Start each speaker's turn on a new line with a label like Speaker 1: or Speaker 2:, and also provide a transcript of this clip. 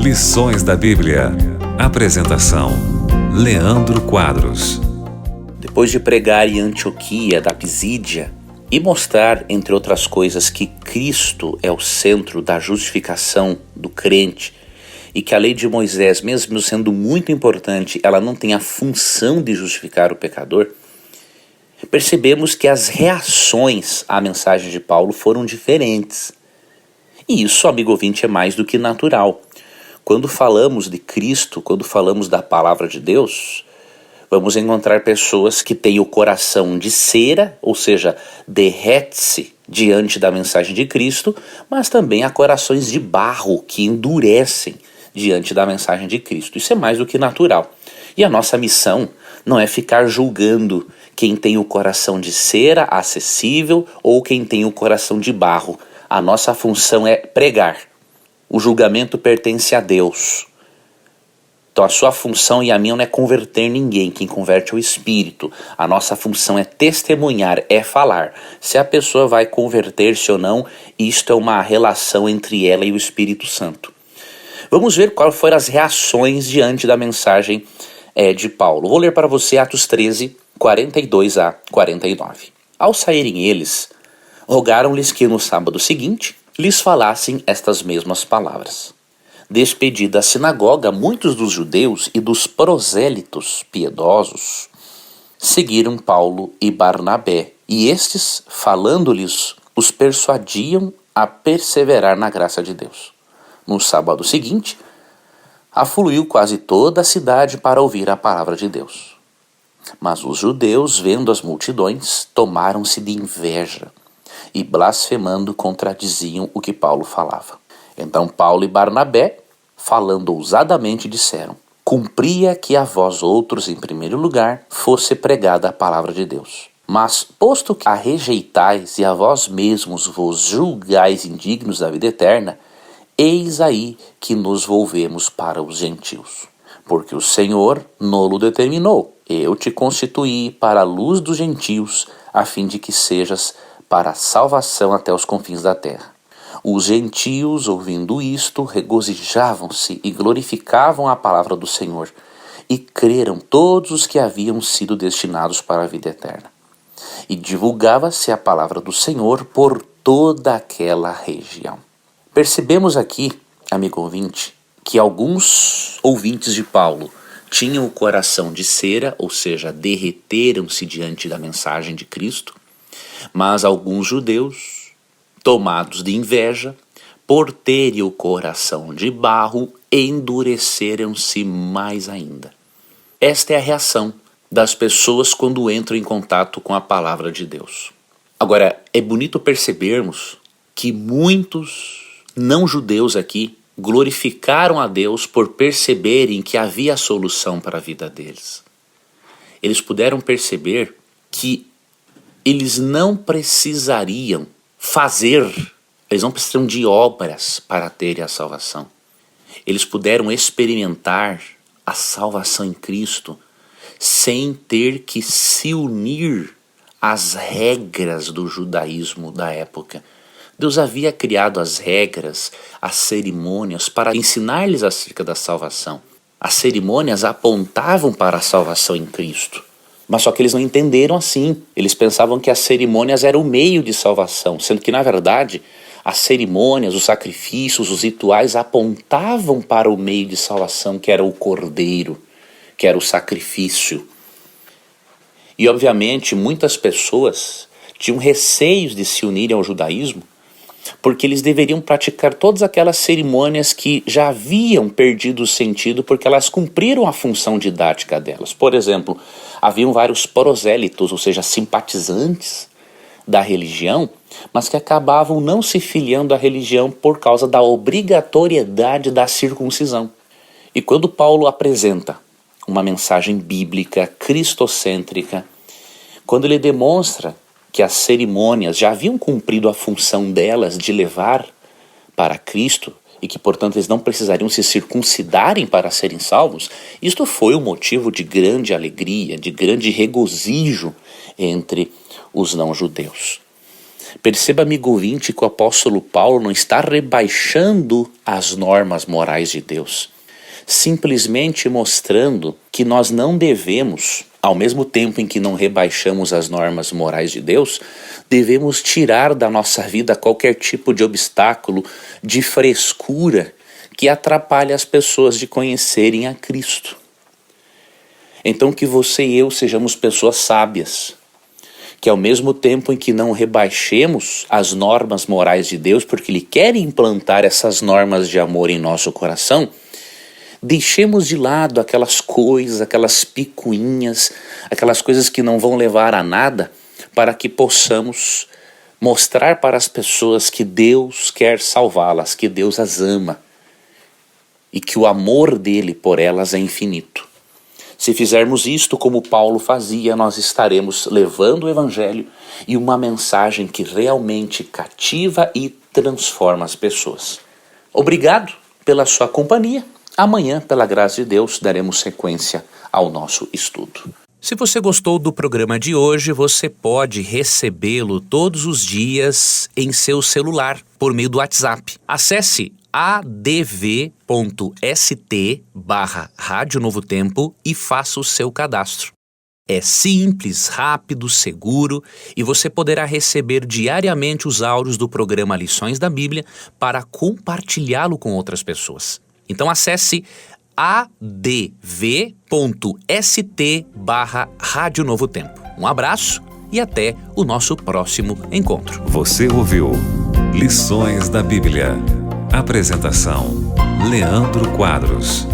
Speaker 1: Lições da Bíblia. Apresentação: Leandro Quadros.
Speaker 2: Depois de pregar em Antioquia da Pisídia e mostrar, entre outras coisas, que Cristo é o centro da justificação do crente e que a lei de Moisés, mesmo sendo muito importante, ela não tem a função de justificar o pecador, percebemos que as reações à mensagem de Paulo foram diferentes. E isso, amigo ouvinte, é mais do que natural. Quando falamos de Cristo, quando falamos da palavra de Deus, vamos encontrar pessoas que têm o coração de cera, ou seja, derrete-se diante da mensagem de Cristo, mas também há corações de barro que endurecem diante da mensagem de Cristo. Isso é mais do que natural. E a nossa missão não é ficar julgando quem tem o coração de cera, acessível, ou quem tem o coração de barro. A nossa função é pregar. O julgamento pertence a Deus. Então a sua função e a minha não é converter ninguém, quem converte é o Espírito. A nossa função é testemunhar, é falar. Se a pessoa vai converter-se ou não, isto é uma relação entre ela e o Espírito Santo. Vamos ver quais foram as reações diante da mensagem de Paulo. Vou ler para você Atos 13, 42 a 49. Ao saírem eles, rogaram-lhes que no sábado seguinte lhes falassem estas mesmas palavras. Despedida a sinagoga, muitos dos judeus e dos prosélitos piedosos seguiram Paulo e Barnabé, e estes, falando-lhes, os persuadiam a perseverar na graça de Deus. No sábado seguinte, afluiu quase toda a cidade para ouvir a palavra de Deus. Mas os judeus, vendo as multidões, tomaram-se de inveja e, blasfemando, contradiziam o que Paulo falava. Então Paulo e Barnabé, falando ousadamente, disseram: cumpria que a vós outros, em primeiro lugar, fosse pregada a palavra de Deus. Mas, posto que a rejeitais e a vós mesmos vos julgais indignos da vida eterna, eis aí que nos volvemos para os gentios. Porque o Senhor nolo determinou: eu te constituí para a luz dos gentios, a fim de que sejas para a salvação até os confins da terra. Os gentios, ouvindo isto, regozijavam-se e glorificavam a palavra do Senhor, e creram todos os que haviam sido destinados para a vida eterna. E divulgava-se a palavra do Senhor por toda aquela região. Percebemos aqui, amigo ouvinte, que alguns ouvintes de Paulo tinham o coração de cera, ou seja, derreteram-se diante da mensagem de Cristo, mas alguns judeus, tomados de inveja, por terem o coração de barro, endureceram-se mais ainda. Esta é a reação das pessoas quando entram em contato com a palavra de Deus. Agora, é bonito percebermos que muitos não-judeus aqui glorificaram a Deus por perceberem que havia solução para a vida deles. Eles puderam perceber que eles não precisariam eles não precisam de obras para terem a salvação. Eles puderam experimentar a salvação em Cristo sem ter que se unir às regras do judaísmo da época. Deus havia criado as regras, as cerimônias para ensinar-lhes acerca da salvação. As cerimônias apontavam para a salvação em Cristo. Mas só que eles não entenderam assim. Eles pensavam que as cerimônias eram o meio de salvação, sendo que, na verdade, as cerimônias, os sacrifícios, os rituais apontavam para o meio de salvação, que era o cordeiro, que era o sacrifício. E, obviamente, muitas pessoas tinham receios de se unirem ao judaísmo, porque eles deveriam praticar todas aquelas cerimônias que já haviam perdido o sentido porque elas cumpriram a função didática delas. Por exemplo, haviam vários prosélitos, ou seja, simpatizantes da religião, mas que acabavam não se filiando à religião por causa da obrigatoriedade da circuncisão. E quando Paulo apresenta uma mensagem bíblica, cristocêntrica, quando ele demonstra que as cerimônias já haviam cumprido a função delas de levar para Cristo e que, portanto, eles não precisariam se circuncidarem para serem salvos, isto foi um motivo de grande alegria, de grande regozijo entre os não-judeus. Perceba, amigo ouvinte, que o apóstolo Paulo não está rebaixando as normas morais de Deus, simplesmente mostrando que nós não devemos, ao mesmo tempo em que não rebaixamos as normas morais de Deus, devemos tirar da nossa vida qualquer tipo de obstáculo, de frescura que atrapalhe as pessoas de conhecerem a Cristo. Então que você e eu sejamos pessoas sábias, que ao mesmo tempo em que não rebaixemos as normas morais de Deus, porque Ele quer implantar essas normas de amor em nosso coração, deixemos de lado aquelas coisas, aquelas picuinhas, aquelas coisas que não vão levar a nada, para que possamos mostrar para as pessoas que Deus quer salvá-las, que Deus as ama e que o amor dele por elas é infinito. Se fizermos isto como Paulo fazia, nós estaremos levando o Evangelho e uma mensagem que realmente cativa e transforma as pessoas. Obrigado pela sua companhia. Amanhã, pela graça de Deus, daremos sequência ao nosso estudo.
Speaker 3: Se você gostou do programa de hoje, você pode recebê-lo todos os dias em seu celular por meio do WhatsApp. Acesse adv.st/Rádio Novo Tempo e faça o seu cadastro. É simples, rápido, seguro e você poderá receber diariamente os áudios do programa Lições da Bíblia para compartilhá-lo com outras pessoas. Então acesse adv.st/Rádio Novo Tempo. Um abraço e até o nosso próximo encontro.
Speaker 1: Você ouviu Lições da Bíblia. Apresentação: Leandro Quadros.